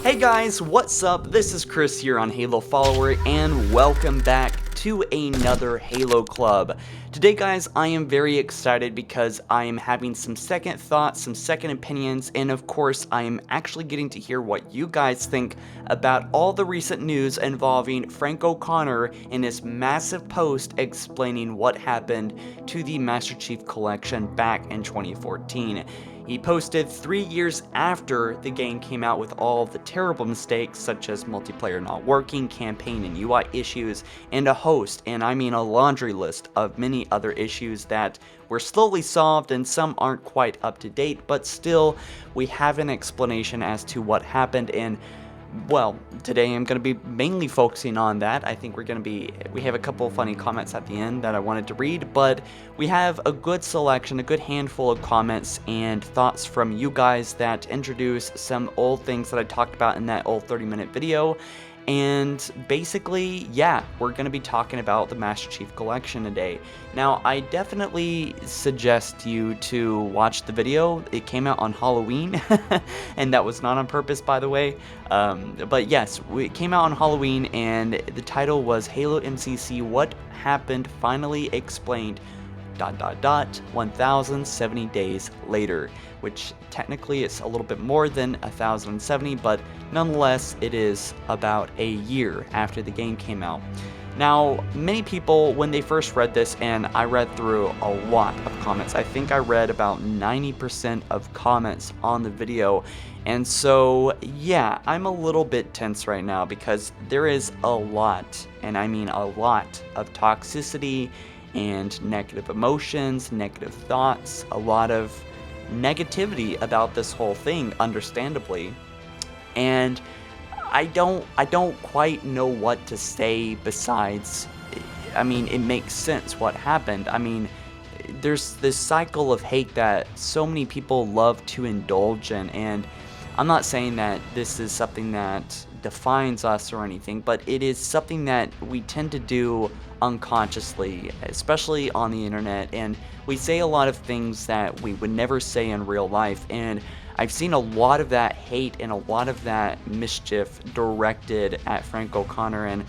Hey guys, what's up? This is Chris here on Halo Follower, and welcome back to another Halo Club. Today guys, I am very excited because I am having some second thoughts, some second opinions, and of course I am actually getting to hear what you guys think about all the recent news involving Frank O'Connor and his massive post explaining what happened to the Master Chief Collection back in 2014. He posted 3 years after the game came out with all of the terrible mistakes such as multiplayer not working, campaign and UI issues, and a host, and I mean a laundry list of many other issues that were slowly solved and some aren't quite up to date, but still we have an explanation as to what happened. And well, today I'm going to be mainly focusing on that. I think we have a couple of funny comments at the end that I wanted to read, but we have a good selection, a good handful of comments and thoughts from you guys that introduce some old things that I talked about in that old 30-minute video. And basically, yeah, we're going to be talking about the Master Chief Collection today. Now, I definitely suggest you to watch the video. It came out on Halloween, and that was not on purpose, by the way. But yes, it came out on Halloween, and the title was Halo MCC, What Happened Finally Explained, ... 1070 days later, which technically it's a little bit more than 1070, but nonetheless it is about a year after the game came out. Now, many people, when they first read this, and I read through a lot of comments, I think I read about 90% of comments on the video, and so yeah, I'm a little bit tense right now because there is a lot, and I mean a lot, of toxicity and negative emotions, negative thoughts, a lot of negativity about this whole thing, understandably. And I don't quite know what to say besides, I mean, it makes sense what happened. I mean, there's this cycle of hate that so many people love to indulge in, and I'm not saying that this is something that defines us or anything, but it is something that we tend to do unconsciously, especially on the internet, and we say a lot of things that we would never say in real life, and I've seen a lot of that hate and a lot of that mischief directed at Frank O'Connor, and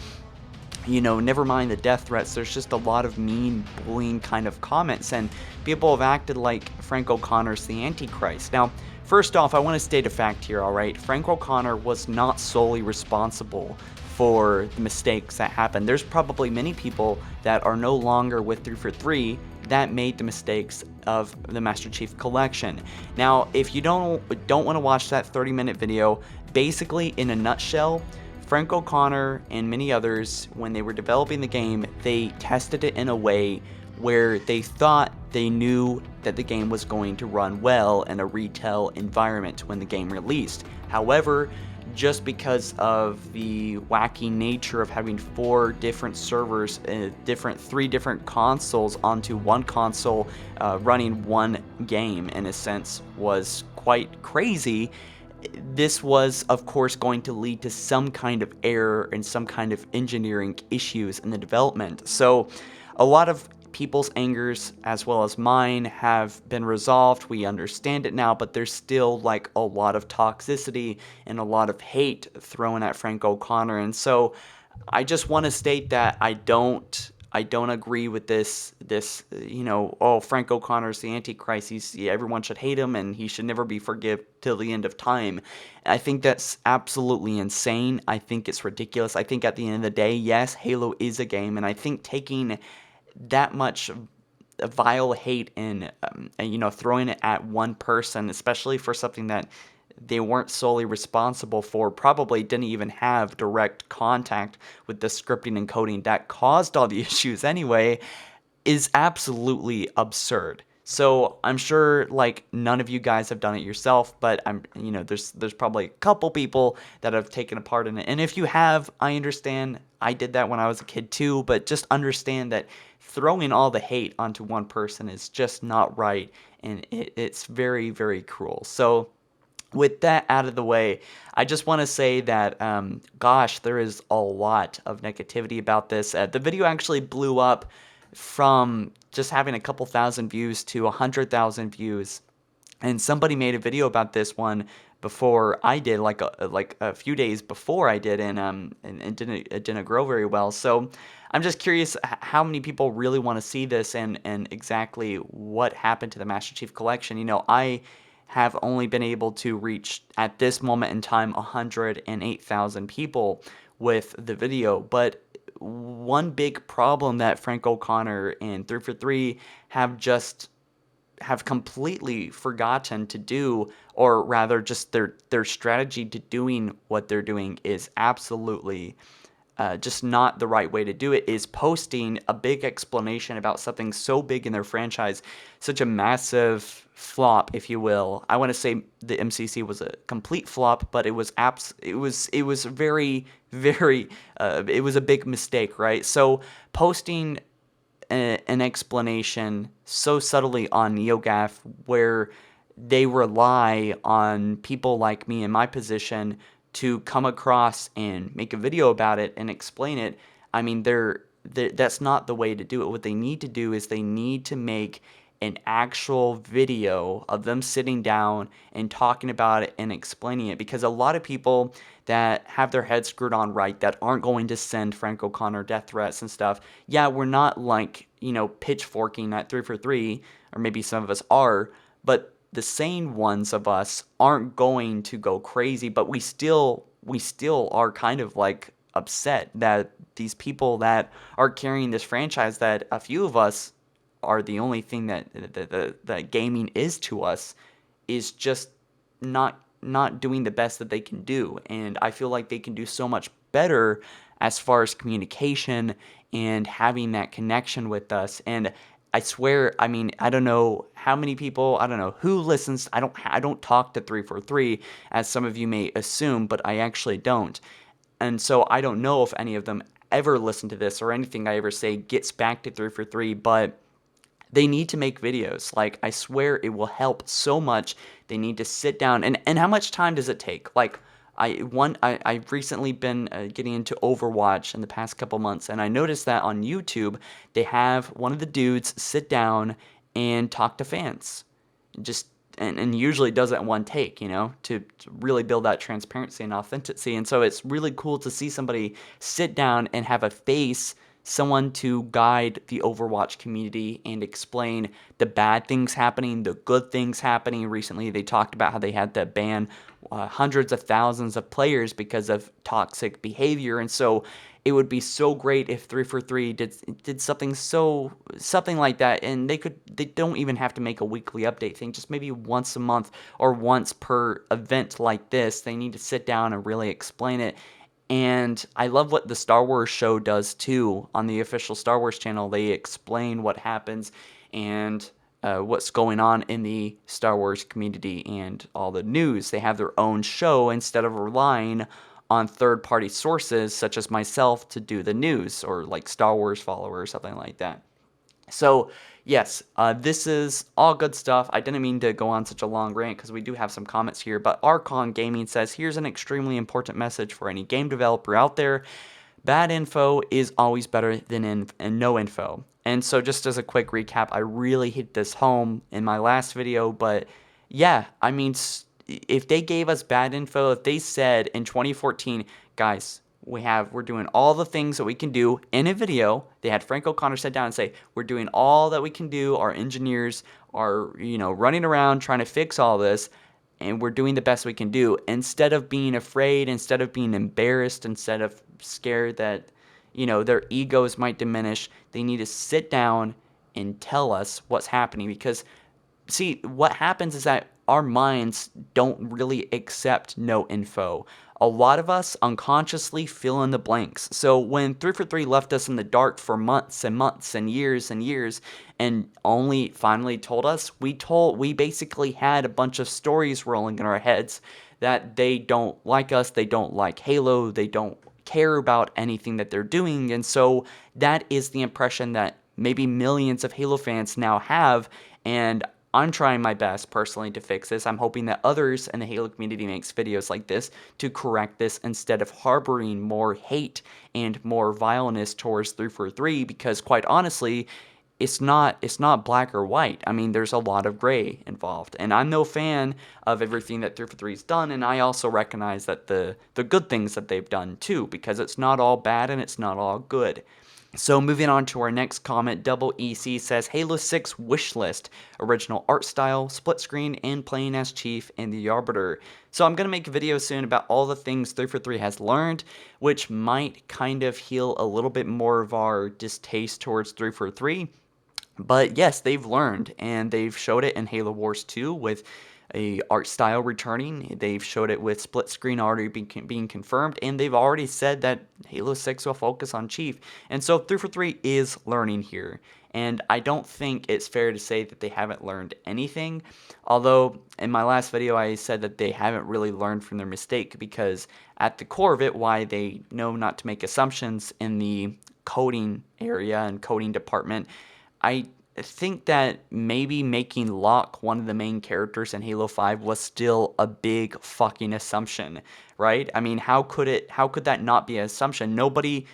you know, never mind the death threats, there's just a lot of mean, bullying kind of comments, and people have acted like Frank O'Connor's the Antichrist. Now, first off, I want to state a fact here, alright? Frank O'Connor was not solely responsible for the mistakes that happened. There's probably many people that are no longer with 343 that made the mistakes of the Master Chief Collection. Now, if you don't want to watch that 30-minute video, basically in a nutshell, Frank O'Connor and many others, when they were developing the game, they tested it in a way where they thought they knew that the game was going to run well in a retail environment when the game released. However, just because of the wacky nature of having 4 different servers, 3 different consoles onto one console, running one game in a sense, was quite crazy. This was, of course, going to lead to some kind of error and some kind of engineering issues in the development. So a lot of people's angers, as well as mine, have been resolved. We understand it now, but there's still like a lot of toxicity and a lot of hate thrown at Frank O'Connor. And so I just want to state that I don't agree with this, you know, oh, Frank O'Connor's the Antichrist, everyone should hate him and he should never be forgiven till the end of time. I think that's absolutely insane. I think it's ridiculous. I think at the end of the day, yes, Halo is a game, and I think taking that much vile hate and you know, throwing it at one person, especially for something that they weren't solely responsible for, probably didn't even have direct contact with the scripting and coding that caused all the issues anyway, is absolutely absurd. So I'm sure like none of you guys have done it yourself, but you know, there's probably a couple people that have taken a part in it. And if you have, I understand. I did that when I was a kid too, but just understand that throwing all the hate onto one person is just not right, and it's very, very cruel. So with that out of the way, I just want to say that, gosh, there is a lot of negativity about this. The video actually blew up from just having a couple thousand views to 100,000 views And somebody made a video about this one before I did, like a few days before I did, and it didn't grow very well. So I'm just curious how many people really want to see this, and exactly what happened to the Master Chief Collection. I have only been able to reach, at this moment in time, 108,000 people with the video, but one big problem that Frank O'Connor and 343 have completely forgotten to do, or rather just their strategy to doing what they're doing is absolutely just not the right way to do it, is posting a big explanation about something so big in their franchise, such a massive flop, if you will. I want to say the MCC was a complete flop, but it was very, very, it was a big mistake, right? So posting an explanation so subtly on NeoGAF, where they rely on people like me in my position to come across and make a video about it and explain it. I mean, that's not the way to do it. What they need to do is they need to make an actual video of them sitting down and talking about it and explaining it, because a lot of people that have their heads screwed on right, that aren't going to send Frank O'Connor death threats and stuff. Yeah, we're not like, pitchforking at 343, or maybe some of us are, but the sane ones of us aren't going to go crazy, but we still are kind of like upset that these people that are carrying this franchise, that a few of us are the only thing that gaming is to us, is just not doing the best that they can do. And I feel like they can do so much better as far as communication and having that connection with us. And I swear, I mean, I don't know how many people, I don't know who listens. I don't talk to 343, as some of you may assume, but I actually don't. And so I don't know if any of them ever listen to this, or anything I ever say gets back to 343, but they need to make videos. Like, I swear it will help so much. They need to sit down. And how much time does it take? Like, I've recently been getting into Overwatch in the past couple months, and I noticed that on YouTube, they have one of the dudes sit down and talk to fans. And usually does it in one take, to really build that transparency and authenticity. And so it's really cool to see somebody sit down and have a face, someone to guide the Overwatch community and explain the bad things happening, the good things happening. Recently, they talked about how they had to ban hundreds of thousands of players because of toxic behavior. And so it would be so great if 343 did something like that, and they don't even have to make a weekly update thing, just maybe once a month or once per event like this. They need to sit down and really explain it. And I love what the Star Wars show does too. On the official Star Wars channel, they explain what happens and what's going on in the Star Wars community and all the news. They have their own show instead of relying on third-party sources such as myself to do the news, or like Star Wars Follower or something like that. So yes, this is all good stuff. I didn't mean to go on such a long rant, because we do have some comments here, but Archon Gaming says, here's an extremely important message for any game developer out there. Bad info is always better than no info. And so just as a quick recap, I really hit this home in my last video, but yeah, I mean, if they gave us bad info, if they said in 2014, guys, we're doing all the things that we can do in a video. They had Frank O'Connor sit down and say, we're doing all that we can do. Our engineers are, running around trying to fix all this, and we're doing the best we can do. Instead of being afraid, instead of being embarrassed, instead of scared that, their egos might diminish, they need to sit down and tell us what's happening. Because, see, what happens is that our minds don't really accept no info. A lot of us unconsciously fill in the blanks. So when 343 left us in the dark for months and months and years, and only finally told us, we basically had a bunch of stories rolling in our heads that they don't like us, they don't like Halo, they don't care about anything that they're doing. And so that is the impression that maybe millions of Halo fans now have, and I'm trying my best personally to fix this. I'm hoping that others in the Halo community makes videos like this to correct this, instead of harboring more hate and more vileness towards 343, because quite honestly, it's not black or white. I mean, there's a lot of gray involved, and I'm no fan of everything that 343's done, and I also recognize that the good things that they've done too, because it's not all bad and it's not all good. So moving on to our next comment, Double EC says, Halo 6 Wishlist, original art style, split screen, and playing as Chief and the Arbiter. So I'm going to make a video soon about all the things 343 has learned, which might kind of heal a little bit more of our distaste towards 343. But yes, they've learned, and they've showed it in Halo Wars 2 with a art style returning. They've showed it with split screen already being confirmed, and they've already said that Halo 6 will focus on Chief. And so 343 is learning here. And I don't think it's fair to say that they haven't learned anything. Although in my last video I said that they haven't really learned from their mistake, because at the core of it, why they know not to make assumptions in the coding area and coding department, I think that maybe making Locke one of the main characters in Halo 5 was still a big fucking assumption, right? I mean, how could that not be an assumption? Nobody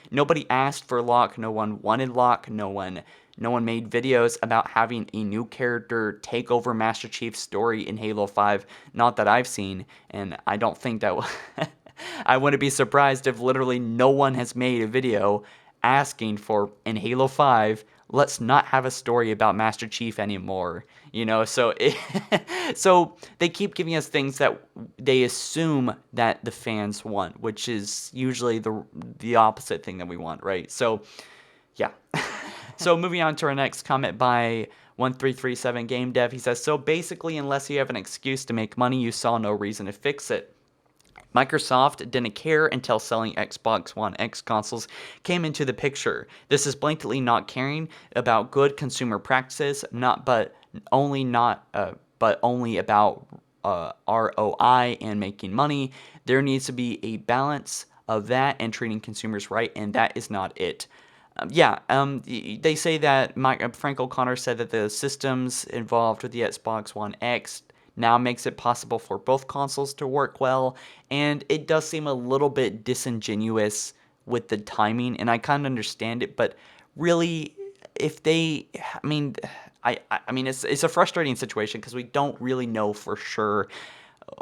asked for Locke, no one wanted Locke, no one made videos about having a new character take over Master Chief's story in Halo 5, not that I've seen, and I don't think that I wouldn't be surprised if literally no one has made a video asking for, in Halo 5, let's not have a story about Master Chief anymore, so so they keep giving us things that they assume that the fans want, which is usually the opposite thing that we want, right? So yeah. So moving on to our next comment by 1337 Game Dev, he says, so basically, unless you have an excuse to make money, you saw no reason to fix it. Microsoft didn't care until selling Xbox One X consoles came into the picture. This is blatantly not caring about good consumer practices, but only about ROI and making money. There needs to be a balance of that and treating consumers right, and that is not it. They say that Frank O'Connor said that the systems involved with the Xbox One X now makes it possible for both consoles to work well, and it does seem a little bit disingenuous with the timing, and I kind of understand it, but really, it's a frustrating situation because we don't really know for sure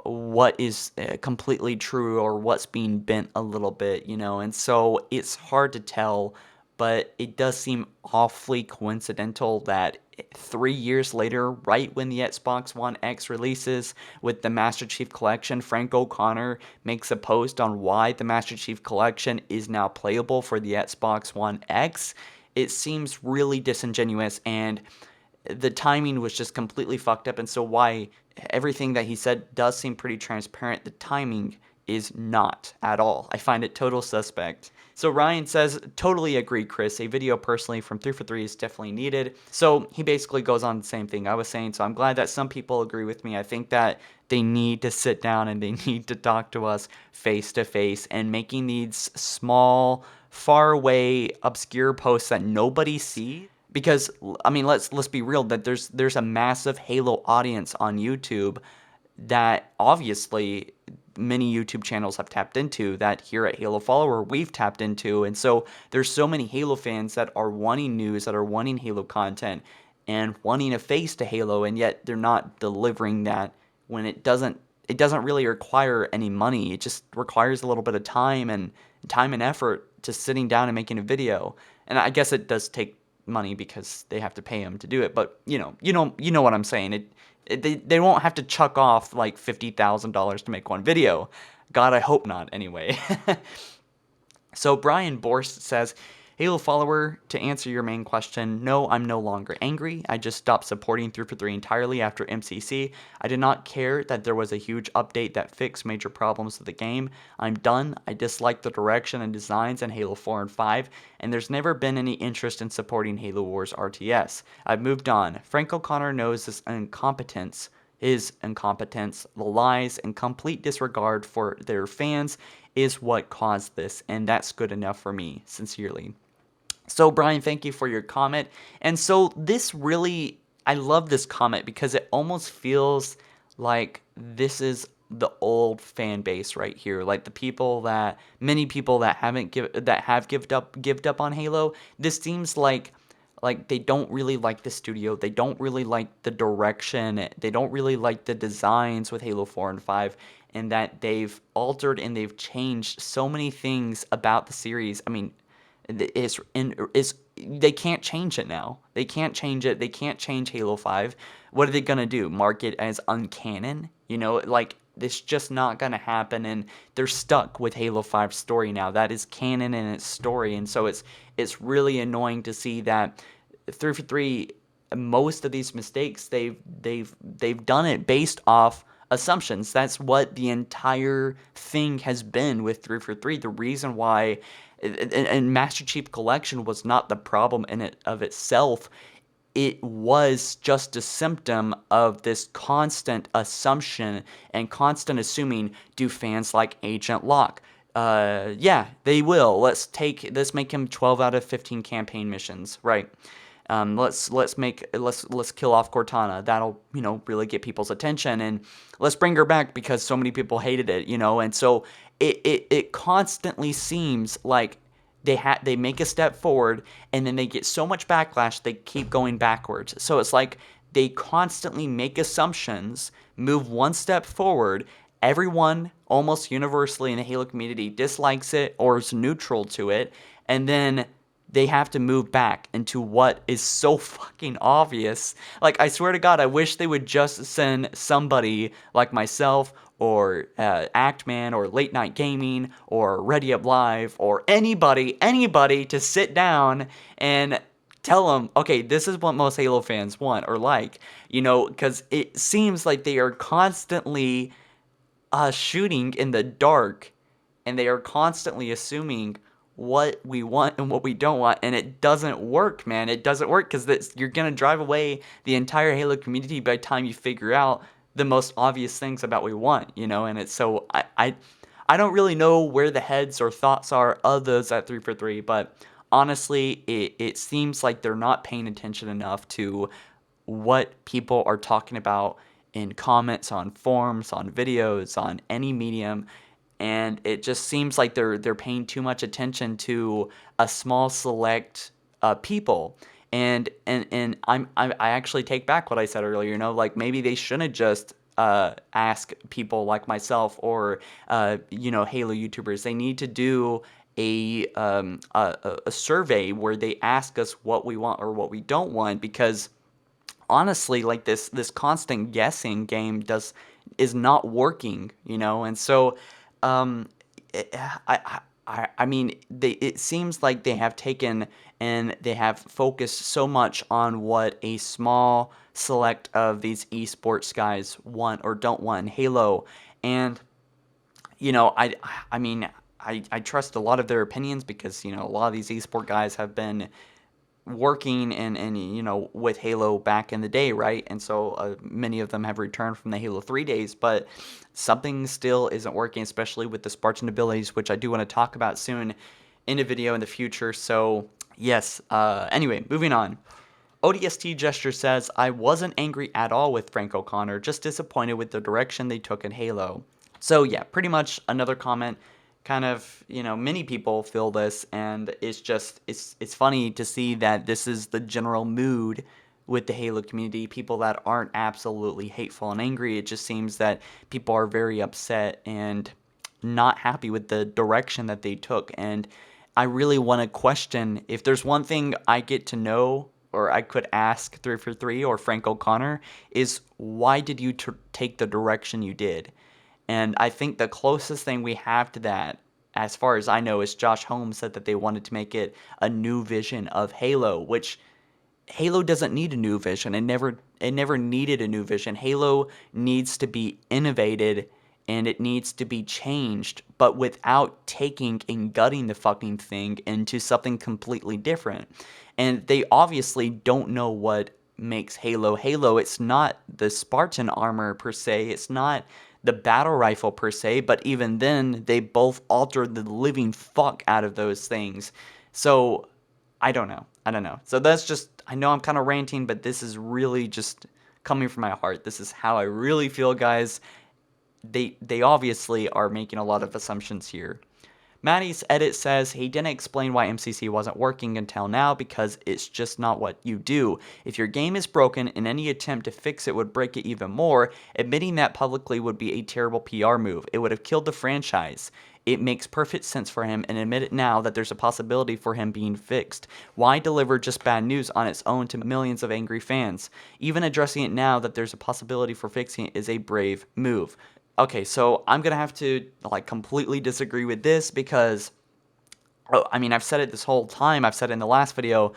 what is completely true or what's being bent a little bit, and so it's hard to tell, but it does seem awfully coincidental that 3 years later, right when the Xbox One X releases with the Master Chief Collection, Frank O'Connor makes a post on why the Master Chief Collection is now playable for the Xbox One X. It seems really disingenuous, and the timing was just completely fucked up, and so why everything that he said does seem pretty transparent, the timing is not at all. I find it total suspect. So Ryan says, totally agree, Chris. A video personally from 343 is definitely needed. So he basically goes on the same thing I was saying. So I'm glad that some people agree with me. I think that they need to sit down and they need to talk to us face to face, and making these small, far away, obscure posts that nobody sees. Because let's be real, that there's a massive Halo audience on YouTube that obviously many YouTube channels have tapped into, that here at Halo Follower we've tapped into, and so there's so many Halo fans that are wanting news, that are wanting Halo content, and wanting a face to Halo, and yet they're not delivering that when it doesn't really require any money. It just requires a little bit of time and effort to sitting down and making a video. And I guess it does take money because they have to pay them to do it, but you know what I'm saying. They won't have to chuck off like $50,000 to make one video. God, I hope not, anyway. So Brian Borst says, Halo Follower, to answer your main question, no, I'm no longer angry. I just stopped supporting 343 entirely after MCC. I did not care that there was a huge update that fixed major problems with the game. I'm done. I dislike the direction and designs in Halo 4 and 5, and there's never been any interest in supporting Halo Wars RTS. I've moved on. Frank O'Connor knows his incompetence, the lies, and complete disregard for their fans is what caused this, and that's good enough for me, sincerely. So Brian, thank you for your comment. And so this really, I love this comment because it almost feels like this is the old fan base right here, like many people that have given up on Halo. This seems like like, they don't really like the studio, they don't really like the direction, they don't really like the designs with Halo 4 and 5, and that they've altered and they've changed so many things about the series. I mean, it's they can't change it now. They can't change it. They can't change Halo 5. What are they gonna do? Mark it as uncanon? You know, like, it's just not gonna happen, and they're stuck with Halo 5's story now. That is canon in its story, and so it's really annoying to see that 343, most of these mistakes, they've done it based off assumptions. That's what the entire thing has been with 343. The reason why, and Master Chief Collection was not the problem in it of itself. It was just a symptom of this constant assumption and constant assuming. Do fans like Agent Locke? Yeah, they will. Let's make him 12 out of 15 campaign missions, right? Let's kill off Cortana. That'll, really get people's attention, and let's bring her back because so many people hated it, and so it constantly seems like they make a step forward and then they get so much backlash they keep going backwards. So it's like they constantly make assumptions, move one step forward. Everyone almost universally in the Halo community dislikes it or is neutral to it, and then they have to move back into what is so fucking obvious. Like, I swear to God, I wish they would just send somebody like myself or Actman or Late Night Gaming or Ready Up Live or anybody to sit down and tell them, okay, this is what most Halo fans want or like, because it seems like they are constantly shooting in the dark, and they are constantly assuming what we want and what we don't want, and it doesn't work, man. It doesn't work because you're gonna drive away the entire Halo community by the time you figure out the most obvious things about what we want, and it's so I don't really know where the heads or thoughts are of those at 343, but honestly, it seems like they're not paying attention enough to what people are talking about in comments, on forums, on videos, on any medium. And it just seems like they're paying too much attention to a small select people. And I actually take back what I said earlier. Like, maybe they shouldn't just ask people like myself or Halo YouTubers. They need to do a survey where they ask us what we want or what we don't want, because honestly, like, this constant guessing game is not working, and so I mean, it seems like they have taken and they have focused so much on what a small select of these esports guys want or don't want in Halo, and I mean, I trust a lot of their opinions because a lot of these esport guys have been working and with Halo back in the day, right? And so many of them have returned from the Halo 3 days, but something still isn't working, especially with the Spartan abilities, which I do want to talk about soon in a video in the future. So yes, anyway, moving on. ODST Gesture says, I wasn't angry at all with Frank O'Connor, just disappointed with the direction they took in Halo. So yeah, pretty much another comment. Kind of, many people feel this, and it's funny to see that this is the general mood with the Halo community. People that aren't absolutely hateful and angry. It just seems that people are very upset and not happy with the direction that they took. And I really want to question, if there's one thing I get to know, or I could ask 343 or Frank O'Connor, is why did you take the direction you did? And I think the closest thing we have to that, as far as I know, is Josh Holmes said that they wanted to make it a new vision of Halo, which Halo doesn't need a new vision. It never needed a new vision. Halo needs to be innovated and it needs to be changed, but without taking and gutting the fucking thing into something completely different. And they obviously don't know what makes Halo Halo. It's not the Spartan armor per se. It's not the battle rifle per se, but even then, they both altered the living fuck out of those things. So, I don't know. So that's just, I know I'm kind of ranting, but this is really just coming from my heart. This is how I really feel, guys. They obviously are making a lot of assumptions here. Maddie's edit says he didn't explain why MCC wasn't working until now because it's just not what you do. If your game is broken and any attempt to fix it would break it even more, admitting that publicly would be a terrible PR move. It would have killed the franchise. It makes perfect sense for him and admit it now that there's a possibility for him being fixed. Why deliver just bad news on its own to millions of angry fans? Even addressing it now that there's a possibility for fixing it is a brave move. Okay, so I'm going to have to like completely disagree with this because, I mean, I've said it this whole time. I've said it in the last video.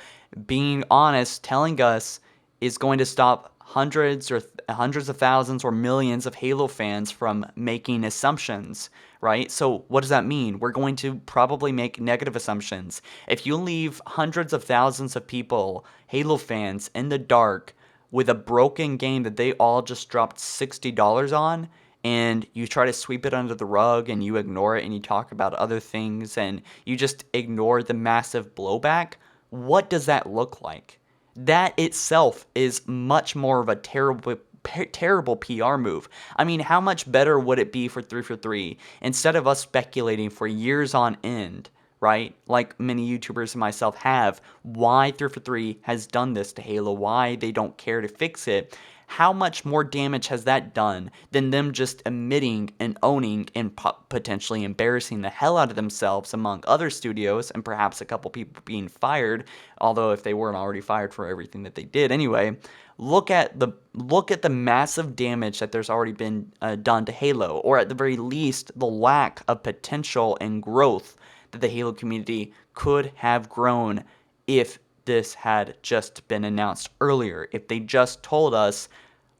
Being honest, telling us is going to stop hundreds of thousands or millions of Halo fans from making assumptions, right? So what does that mean? We're going to probably make negative assumptions. If you leave hundreds of thousands of people, Halo fans, in the dark with a broken game that they all just dropped $60 on, and you try to sweep it under the rug and you ignore it and you talk about other things and you just ignore the massive blowback, what does that look like? That itself is much more of a terrible PR move. I mean, how much better would it be for 343 instead of us speculating for years on end, right? Like many YouTubers and myself have, why 343 has done this to Halo, why they don't care to fix it. How much more damage has that done than them just admitting and owning and potentially embarrassing the hell out of themselves among other studios and perhaps a couple people being fired, although if they weren't already fired for everything that they did anyway. Look at the massive damage that there's already been done to Halo, or at the very least the lack of potential and growth that the Halo community could have grown if this had just been announced earlier, if they just told us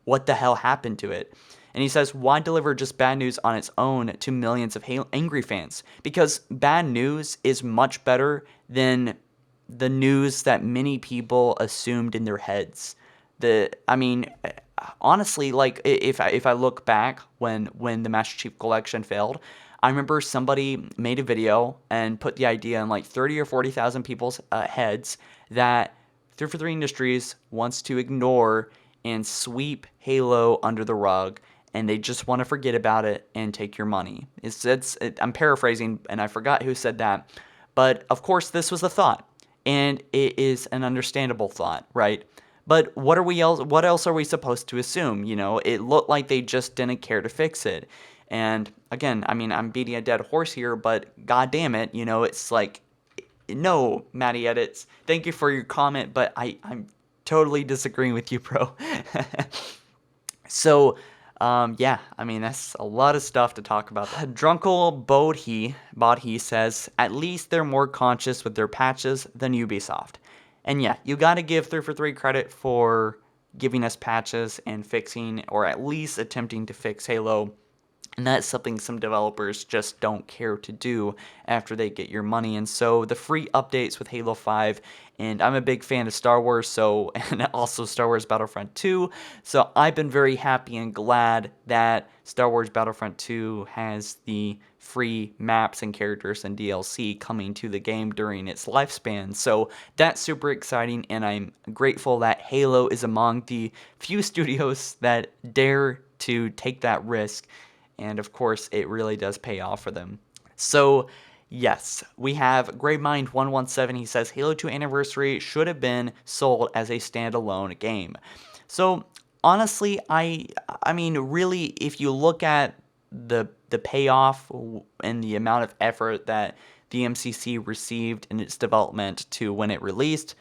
what the hell happened to it. And he says, why deliver just bad news on its own to millions of angry fans? Because bad news is much better than the news that many people assumed in their heads. I mean, honestly, like if I look back when the Master Chief Collection failed, I remember somebody made a video and put the idea in like 30 or 40,000 people's heads that 343 Industries wants to ignore and sweep Halo under the rug, and they just want to forget about it and take your money. I'm paraphrasing, and I forgot who said that, but of course this was the thought, and it is an understandable thought, right? But what else are we supposed to assume? You know, it looked like they just didn't care to fix it. And again, I mean, I'm beating a dead horse here, but god damn it, you know, it's like, no, Matty Edits, thank you for your comment, but I'm totally disagreeing with you, bro. So, yeah, I mean, that's a lot of stuff to talk about. Drunkle Bodhi says, at least they're more conscious with their patches than Ubisoft. And yeah, you got to give 343 credit for giving us patches and fixing, or at least attempting to fix Halo. And that's something some developers just don't care to do after they get your money. And so the free updates with Halo 5, and I'm a big fan of Star Wars, and also Star Wars Battlefront 2. So I've been very happy and glad that Star Wars Battlefront 2 has the free maps and characters and DLC coming to the game during its lifespan. So that's super exciting, and I'm grateful that Halo is among the few studios that dare to take that risk. And of course, it really does pay off for them. So, yes, we have Gravemind117. He says, Halo 2 Anniversary should have been sold as a standalone game. So, honestly, I mean, really, if you look at the payoff and the amount of effort that the MCC received in its development to when it released,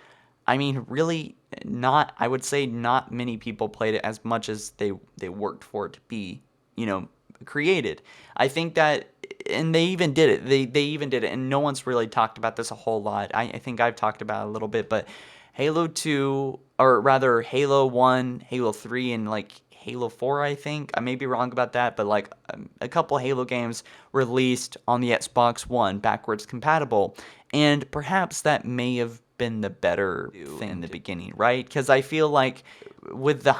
I mean, really, I would say not many people played it as much as they worked for it to be, you know, created. I think that, and they even did it. They even did it, and no one's really talked about this a whole lot. I think I've talked about it a little bit, but Halo 2, or rather Halo 1, Halo 3, and like Halo 4, I think. I may be wrong about that, but like a couple Halo games released on the Xbox One, backwards compatible, and perhaps that may have been the better thing in the beginning, right? Because I feel like without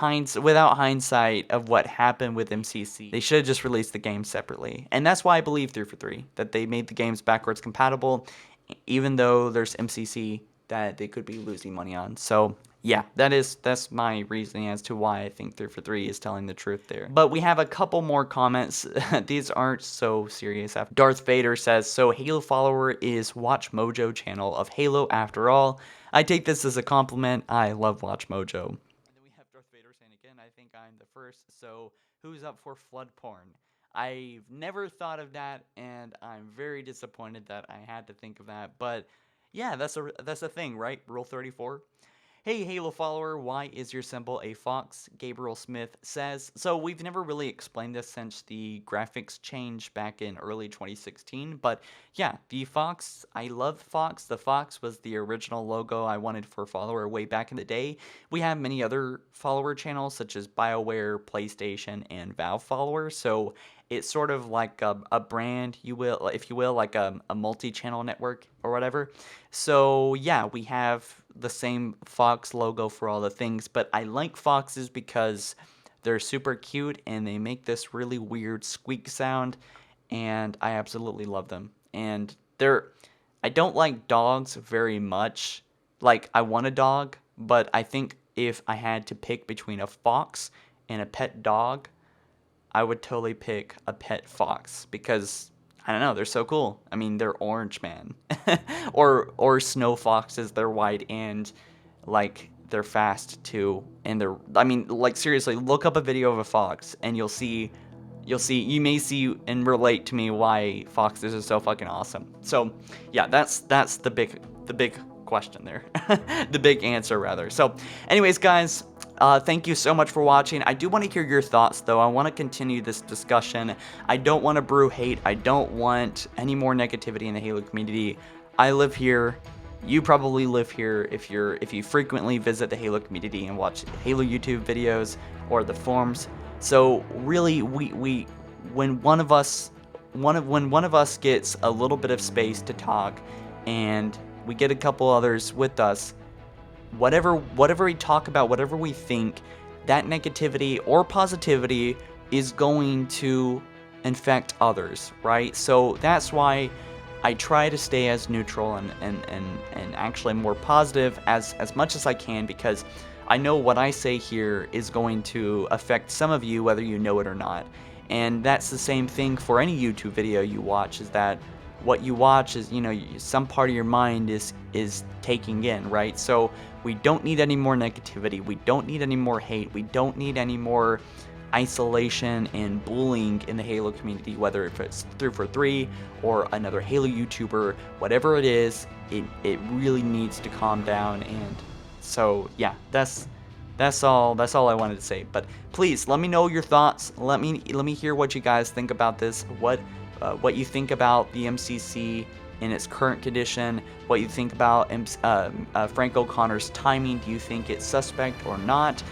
hindsight of what happened with MCC, they should have just released the game separately. And that's why I believe 343, that they made the games backwards compatible, even though there's MCC that they could be losing money on. So Yeah, that's my reasoning as to why I think 3 for 3 is telling the truth there. But we have a couple more comments. These aren't so serious. Darth Vader says, so Halo follower is Watch Mojo channel of Halo after all. I take this as a compliment. I love Watch Mojo. And then we have Darth Vader saying again, I think I'm the first, so who's up for flood porn? I've never thought of that, and I'm very disappointed that I had to think of that. But yeah, that's a thing, right? Rule 34. Hey Halo follower, why is your symbol a fox? Gabriel Smith says. So we've never really explained this since the graphics changed back in early 2016, but yeah, the fox, I love fox. The fox was the original logo I wanted for follower way back in the day. We have many other follower channels such as BioWare, PlayStation, and Valve follower, so it's sort of like a brand, if you will, like a multi-channel network or whatever. So yeah, we have the same fox logo for all the things, but I like foxes because they're super cute and they make this really weird squeak sound, and I absolutely love them. And I don't like dogs very much. Like, I want a dog, but I think if I had to pick between a fox and a pet dog, I would totally pick a pet fox because I don't know, they're so cool. I mean, they're orange, man. or snow foxes, they're white and like they're fast too. And I mean, like seriously, look up a video of a fox and you may see and relate to me why foxes are so fucking awesome. So, yeah, that's the big question there. The big answer rather. So, anyways, guys, thank you so much for watching. I do want to hear your thoughts, though. I want to continue this discussion. I don't want to brew hate. I don't want any more negativity in the Halo community. I live here. You probably live here if you frequently visit the Halo community and watch Halo YouTube videos or the forums. So really, when one of us gets a little bit of space to talk, and we get a couple others with us, whatever we talk about, whatever we think, that negativity or positivity is going to infect others, right? So that's why I try to stay as neutral and actually more positive as much as I can, because I know what I say here is going to affect some of you, whether you know it or not. And that's the same thing for any YouTube video you watch, is that what you watch is, some part of your mind is taking in, right? So we don't need any more negativity. We don't need any more hate. We don't need any more isolation and bullying in the Halo community, whether if it's 3 for 3 or another Halo YouTuber, whatever it is, it really needs to calm down. And so yeah, that's all I wanted to say. But please let me know your thoughts. Let me hear what you guys think about this. What you think about the MCC in its current condition, what you think about Frank O'Connor's timing. Do you think it's suspect or not?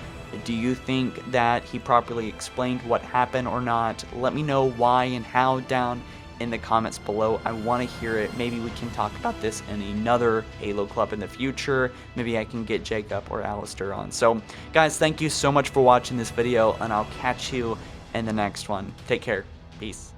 Do you think that he properly explained what happened or not? Let me know why and how down in the comments below. I want to hear it. Maybe we can talk about this in another Halo Club in the future. Maybe I can get Jacob or Alistair on. So guys, thank you so much for watching this video, and I'll catch you in the next one. Take care. Peace.